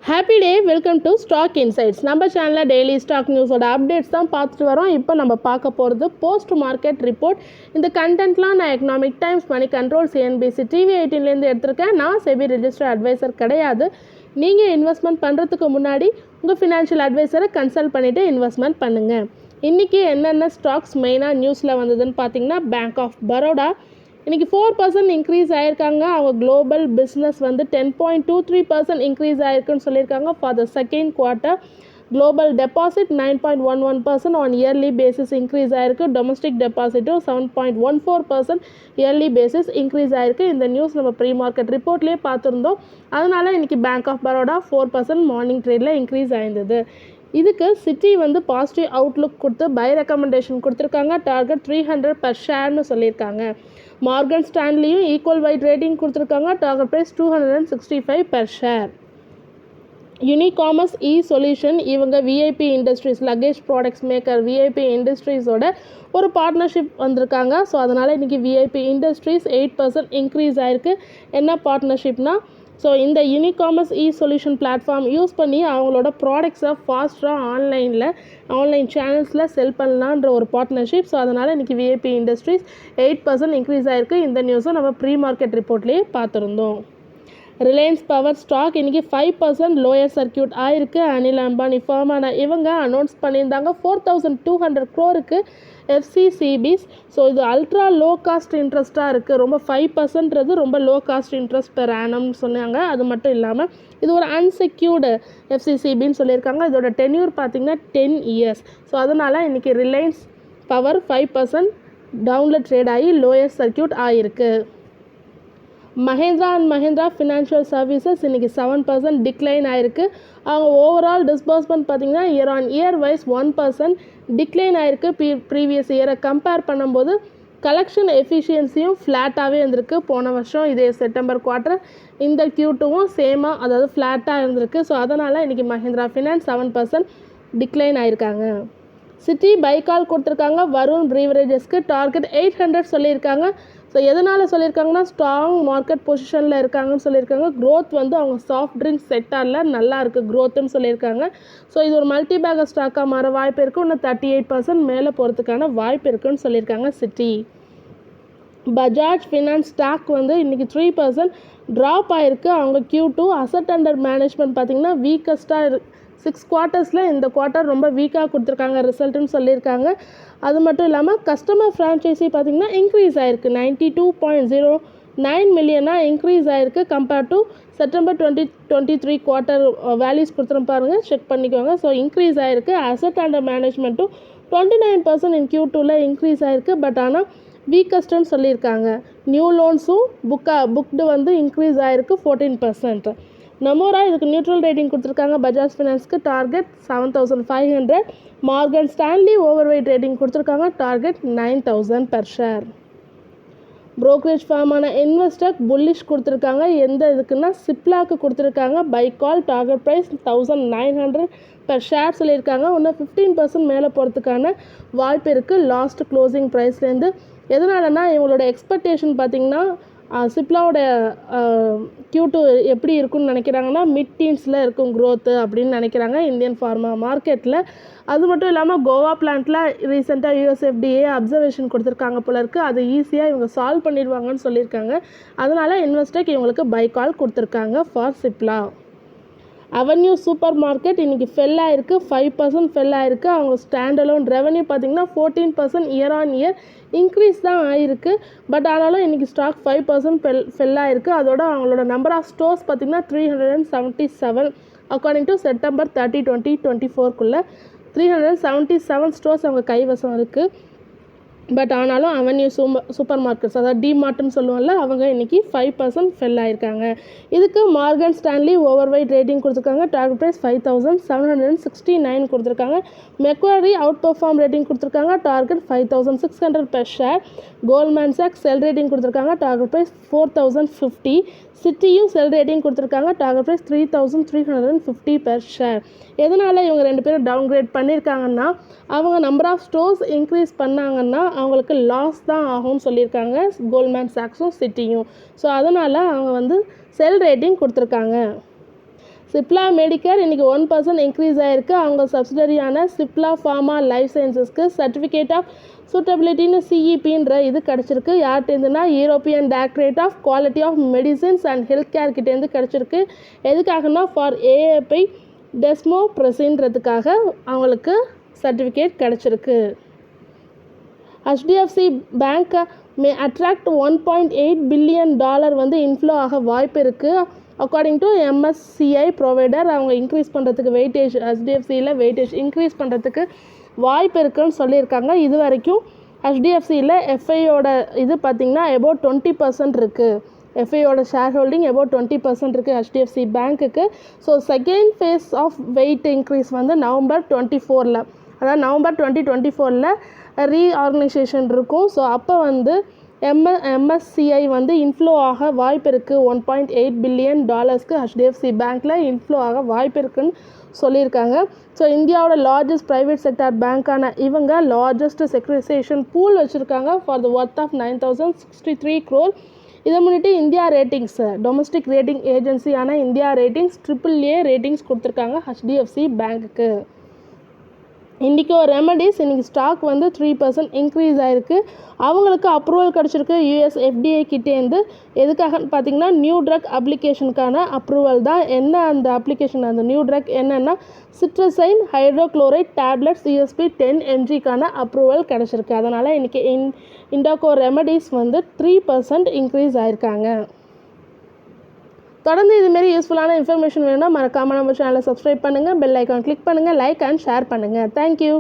Happy day, welcome to Stock Insights. நம்ம சேனலில் daily stock நியூஸோட updates தான் பார்த்துட்டு வரோம். இப்போ நம்ம பார்க்க போகிறது போஸ்ட் மார்க்கெட் ரிப்போர்ட். இந்த கண்டென்ட்லாம் நான் Economic Times, Moneycontrol, CNBC, TV 18லேருந்து எடுத்திருக்கேன். நான் செபி ரெஜிஸ்டர் அட்வைசர் கிடையாது. நீங்கள் இன்வெஸ்ட்மெண்ட் பண்ணுறதுக்கு முன்னாடி உங்கள் ஃபினான்ஷியல் அட்வைசரை கன்சல்ட் பண்ணிவிட்டு இன்வெஸ்ட்மெண்ட் பண்ணுங்கள். இன்றைக்கி என்னென்ன ஸ்டாக்ஸ் மெயினாக நியூஸில் வந்ததுன்னு பார்த்தீங்கன்னா, பேங்க் ஆஃப் பரோடா இன்றைக்கி 4% இன்க்ரீஸ் ஆகிருக்காங்க. அவங்க குளோபல் பிஸ்னஸ் வந்து 10.23% இன்க்ரீஸ் ஆகிருக்குன்னு சொல்லியிருக்காங்க. For the second quarter global deposit 9.11% on yearly basis increase ஆகிருக்கு. டொமஸ்டிக் டெபாசிட்டும் 7.14% இயர்லி பேசிஸ் இன்க்ரீஸ் ஆகிருக்கு. இந்த நியூஸ் நம்ம ப்ரீ மார்க்கெட் ரிப்போர்ட்லேயே பார்த்துருந்தோம். அதனால் இன்றைக்கி பேங்க் ஆஃப் பரோடா 4% மார்னிங் ட்ரேடில் இன்க்ரீஸ் ஆயிருந்தது. இதுக்கு சிட்டி வந்து பாசிட்டிவ் அவுட்லுக் கொடுத்து பை ரெக்கமெண்டேஷன் கொடுத்துருக்காங்க. டார்கெட் 300 பர் ஷேர்னு சொல்லியிருக்காங்க. மார்கன் ஸ்டான்லியும் ஈக்குவல் வைட் ரேட்டிங் கொடுத்துருக்காங்க. Target price 265 per share. Unicommerce e solution இவங்க VIP Industries luggage products maker VIP இண்டஸ்ட்ரீஸோட ஒரு பார்ட்னர்ஷிப் வந்திருக்காங்க. ஸோ அதனால் இன்றைக்கி விஐபி இண்டஸ்ட்ரீஸ் 8% இன்க்ரீஸ் ஆகிருக்கு. என்ன பார்ட்னர்ஷிப்னா, ஸோ இந்த யூனிகாமர்ஸ் இ சொல்யூஷன் பிளாட்ஃபார்ம் யூஸ் பண்ணி அவங்களோட ப்ராடக்ட்ஸை ஃபாஸ்ட்டாக ஆன்லைன் சேனல்ஸில் செல் பண்ணலான்ற ஒரு பார்ட்னர்ஷிப். ஸோ அதனால் இன்றைக்கி விஐபி இண்டஸ்ட்ரீஸ் 8% இன்க்ரீஸ் ஆகிருக்கு. இந்த நியூஸும் நம்ம ப்ரீ மார்க்கெட் ரிப்போர்ட்லேயே பார்த்துருந்தோம். ரிலையன்ஸ் பவர் ஸ்டாக் இன்றைக்கி 5% லோயர் சர்க்கியூட் ஆகிருக்கு. அனில் அம்பானி ஃபார்மான இவங்க அனௌன்ஸ் பண்ணியிருந்தாங்க 4200 crore எஃப்சிசிபிஸ். ஸோ இது அல்ட்ரா லோ காஸ்ட் இன்ட்ரெஸ்ட்டாக இருக்குது. ரொம்ப 5%ன்றது ரொம்ப லோ காஸ்ட் இன்ட்ரெஸ்ட் பெர் ஆனம்னு சொன்னாங்க. அது மட்டும் இல்லாமல் இது ஒரு அன்செக்யூர்டு எஃப்சிசிபின்னு சொல்லியிருக்காங்க. இதோட டென்யூர் பார்த்திங்கன்னா 10 years. ஸோ அதனால் இன்றைக்கி ரிலையன்ஸ் பவர் 5% டவுனில் ட்ரேட் ஆகி லோயர் சர்க்கியூட் ஆகிருக்கு. Mahindra and Mahindra financial services இன்றைக்கி 7% டிக்ளைன் ஆகிருக்கு. அவங்க ஓவரால் டிஸ்பர்ஸ்மெண்ட் பார்த்திங்கன்னா year on year wise 1% decline ஆகிருக்கு. ப்ரீவியஸ் இயரை கம்பேர் பண்ணும்போது கலெக்ஷன் எஃபிஷியன்சியும் ஃப்ளாட்டாகவே இருந்திருக்கு. போன வருஷம் இதே செப்டம்பர் குவார்ட்டர் இந்த Q2வும் சேமாக, அதாவது ஃப்ளாட்டாக இருந்திருக்கு. ஸோ அதனால் இன்றைக்கி மஹேந்திரா ஃபினான்ஸ் 7% டிக்ளைன் ஆகிருக்காங்க. சிட்டி பைக்கால் கொடுத்துருக்காங்க. வருண் ப்ரீவரேஜஸ்க்கு டார்கெட் 800 சொல்லியிருக்காங்க. ஸோ எதனால் சொல்லியிருக்காங்கன்னா, ஸ்ட்ராங் மார்க்கெட் பொசிஷனில் இருக்காங்கன்னு சொல்லியிருக்காங்க. க்ரோத் வந்து அவங்க சாஃப்ட் ட்ரிங்க்ஸ் செக்டாரில் நல்லா இருக்குது க்ரோத்துன்னு சொல்லியிருக்காங்க. ஸோ இது ஒரு மல்டி பேக்கர் ஸ்டாக்காக மாற வாய்ப்பு இருக்குது. இன்னும் 38% மேலே போகிறதுக்கான வாய்ப்பு இருக்குதுன்னு சொல்லியிருக்காங்க சிட்டி. பஜாஜ் ஃபினான்ஸ் ஸ்டாக் வந்து இன்றைக்கி 3% ட்ராப் ஆகிருக்கு. அவங்க Q2 அசட் அண்டர் மேனேஜ்மெண்ட் பார்த்திங்கன்னா வீக்கஸ்ட்டாக 6 quartersல இந்த குவார்ட்டர் ரொம்ப வீக்காக கொடுத்துருக்காங்க ரிசல்ட்டுன்னு சொல்லியிருக்காங்க. அது மட்டும் இல்லாமல் கஸ்டமர் ஃப்ரான்ச்சைஸி பார்த்திங்கன்னா இன்க்ரீஸ் ஆகிருக்கு. 92.09 மில்லியனாக இன்க்ரீஸ் ஆகிருக்கு compared to September 2023 quarter values கொடுத்துரும் பாருங்கள், செக் பண்ணிக்கோங்க. ஸோ இன்க்ரீஸ் ஆகிருக்கு. அசட் அண்டர் மேனேஜ்மெண்ட்டும் 29% இன் Q2ல இன்க்ரீஸ் ஆகிருக்கு. பட் ஆனால் வீக்கஸ்ட்டுன்னு சொல்லியிருக்காங்க. நியூ லோன்ஸும் புக்டு வந்து இன்க்ரீஸ் ஆகிருக்கு 14%. நமோரா இதுக்கு நியூட்ரல் ரேட்டிங் கொடுத்துருக்காங்க. பஜாஜ் ஃபினான்ஸ்க்கு target 7500. Morgan Stanley over weight rating கொடுத்துருக்காங்க. Target 9000 per share. ப்ரோக்கரேஜ் ஃபார்மான இன்வெஸ்டர் புல்லிஷ் கொடுத்துருக்காங்க. எந்த இதுக்குன்னா சிப்லாக்கு கொடுத்துருக்காங்க. Buy call target price 1900 per share சொல்லியிருக்காங்க. இன்னும் 15% மேலே போகிறதுக்கான வாய்ப்பு இருக்குது லாஸ்ட் க்ளோசிங் ப்ரைஸ்லேருந்து. எதனாலனா இவங்களோட எக்ஸ்பெக்டேஷன் பார்த்திங்கன்னா சிப்லாவோட Q2 எப்படி இருக்குன்னு நினைக்கிறாங்கன்னா மிட் டீன்ஸில் இருக்கும் க்ரோத்து அப்படின்னு நினைக்கிறாங்க இந்தியன் ஃபார்மா மார்க்கெட்டில். அது மட்டும் இல்லாமல் கோவா பிளான்ட்டில் ரீசெண்டாக USFDA அப்சர்வேஷன் கொடுத்துருக்காங்க போல இருக்குது. அது ஈஸியாக இவங்க சால்வ் பண்ணிடுவாங்கன்னு சொல்லியிருக்காங்க. அதனால் இன்வெஸ்டர்க்கு இவங்களுக்கு பை கால் கொடுத்துருக்காங்க for Cipla. Avenue super market இன்றைக்கி ஃபெல் ஆகிருக்கு. 5% ஃபெல் ஆகிருக்கு. அவங்க ஸ்டாண்டலோன் ரெவன்யூ பார்த்திங்கன்னா 14% இயர் ஆன் இயர் இன்க்ரீஸ் தான் ஆகிருக்கு. பட் ஆனாலும் இன்றைக்கி ஸ்டாக் 5% ஃபெல் ஆகிருக்கு. அதோட அவங்களோட நம்பர் ஆஃப் ஸ்டோர்ஸ் பார்த்திங்கன்னா 377 அக்கார்டிங் டு செப்டம்பர் 30, 2024 377 ஸ்டோர்ஸ் அவங்க கைவசம் இருக்குது. பட் ஆனாலும் அவென்யூ சூப்பர் மார்க்கெட்ஸ், அதாவது டிமார்ட்னு சொல்லுவோம்ல, அவங்க இன்றைக்கி 5% ஃபெல் ஆகிருக்காங்க. இதுக்கு Morgan Stanley over weight rating கொடுத்துருக்காங்க. டார்கெட் ப்ரைஸ் 5769 கொடுத்துருக்காங்க. மெக்வாரி அவுட் பெர்ஃபார்ம் ரேட்டிங் கொடுத்துருக்காங்க. Target 5600 per share. கோல்ட்மேன் சாக்ஸ் செல் ரேட்டிங் கொடுத்துருக்காங்க. Target price 4050. சிட்டியும் செல் ரேட்டிங் கொடுத்துருக்காங்க. Target price 3350 per share. எதனால் இவங்க 2 பேரும் டவுன் கிரேட் பண்ணியிருக்காங்கன்னா, அவங்க நம்பர் ஆஃப் ஸ்டோர்ஸ் இன்க்ரீஸ் பண்ணாங்கன்னா அவங்களுக்கு லாஸ் தான் ஆகும்னு சொல்லியிருக்காங்க கோல்ட்மேன் சாக்ஸும் சிட்டியும். ஸோ அதனால் அவங்க வந்து செல் ரேட்டிங் கொடுத்துருக்காங்க. சிப்லா மெடிக்கேர் இன்றைக்கி 1% இன்க்ரீஸ் ஆகிருக்கு. அவங்க சப்சிடரியான சிப்லா ஃபார்மா லைஃப் சயின்சஸ்க்கு சர்டிஃபிகேட் ஆஃப் சூட்டபிலிட்டின்னு சிஇபின்ற இது கிடச்சிருக்கு. யார்கிட்டேருந்துன்னா European directorate of quality of medicines and health care கிட்டேருந்து கிடச்சிருக்கு. எதுக்காகனா ஃபார் ஏஏபி டெஸ்மோப்ரெசின்றதுக்காக அவங்களுக்கு சர்டிஃபிகேட் கிடச்சிருக்கு. HDFC பேங்க் மே அட்ராக்ட் $1.8 பில்லியன் வந்து இன்ஃப்ளோ ஆக வாய்ப்பு இருக்குது. அக்கார்டிங் டு MSCI ப்ரொவைடர் அவங்க இன்க்ரீஸ் பண்ணுறதுக்கு வெயிட்டேஜ் HDFCயில் வெயிட்டேஜ் இன்க்ரீஸ் பண்ணுறதுக்கு வாய்ப்பு இருக்குன்னு சொல்லியிருக்காங்க. இது வரைக்கும் HDFCயில் FIயோட இது பார்த்திங்கன்னா அபவுட் 20% இருக்குது. FIயோட ஷேர் ஹோல்டிங் அபவுட் 20% இருக்குது HDFC பேங்க்குக்கு. So second phase of weight increase வந்து நவம்பர் 24, அதாவது நவம்பர் 2024 ரீஆர்கனைசேஷன் இருக்கும். ஸோ அப்போ வந்து MSCI வந்து இன்ஃப்ளோ ஆக வாய்ப்பு இருக்குது. $1.8 பில்லியன் HDFC பேங்க்கில் இன்ஃப்ளோ ஆக வாய்ப்பு இருக்குன்னு சொல்லியிருக்காங்க. ஸோ இந்தியாவோட லார்ஜஸ்ட் ப்ரைவேட் செக்டார் பேங்க்கான இவங்க லார்ஜஸ்ட் செக்யூரிடைசேஷன் பூல் வச்சுருக்காங்க for the worth of 9,063 crore. இதை முன்னிட்டு இந்தியா ரேட்டிங்ஸ் டொமஸ்டிக் ரேட்டிங் ஏஜென்சியான இந்தியா ரேட்டிங்ஸ் AAA ரேட்டிங்ஸ் கொடுத்துருக்காங்க HDFC பேங்க்குக்கு. இண்டிகோ ரெமடிஸ் இன்றைக்கி ஸ்டாக் வந்து 3% இன்க்ரீஸ் ஆகிருக்கு. அவங்களுக்கு அப்ரூவல் கிடச்சிருக்கு US FDA கிட்டேருந்து. எதுக்காகன்னு பார்த்தீங்கன்னா நியூ ட்ரக் அப்ளிகேஷனுக்கான அப்ரூவல் தான். என்ன அந்த அப்ளிகேஷன், அந்த நியூ ட்ரக் என்னென்னா சிட்ரசைன் ஹைட்ரோக்ளோரைட் டேப்லெட்ஸ் USP 10 mgக்கான அப்ரூவல் கிடச்சிருக்கு. அதனால் இன்றைக்கி இண்டிகோ ரெமடிஸ் வந்து 3% இன்க்ரீஸ் ஆகிருக்காங்க. தொடர்ந்து இதுமாரி யூஸ்ஃபுல்லான இன்ஃபர்மேஷன் வேணும்னா மறக்காமல் நம்ம சேனலை சப்ஸ்கிரைப் பண்ணுங்கள், பெல் ஐக்கான் கிளிக் பண்ணுங்கள், லைக் அண்ட் ஷேர் பண்ணுங்கள். தேங்க்யூ.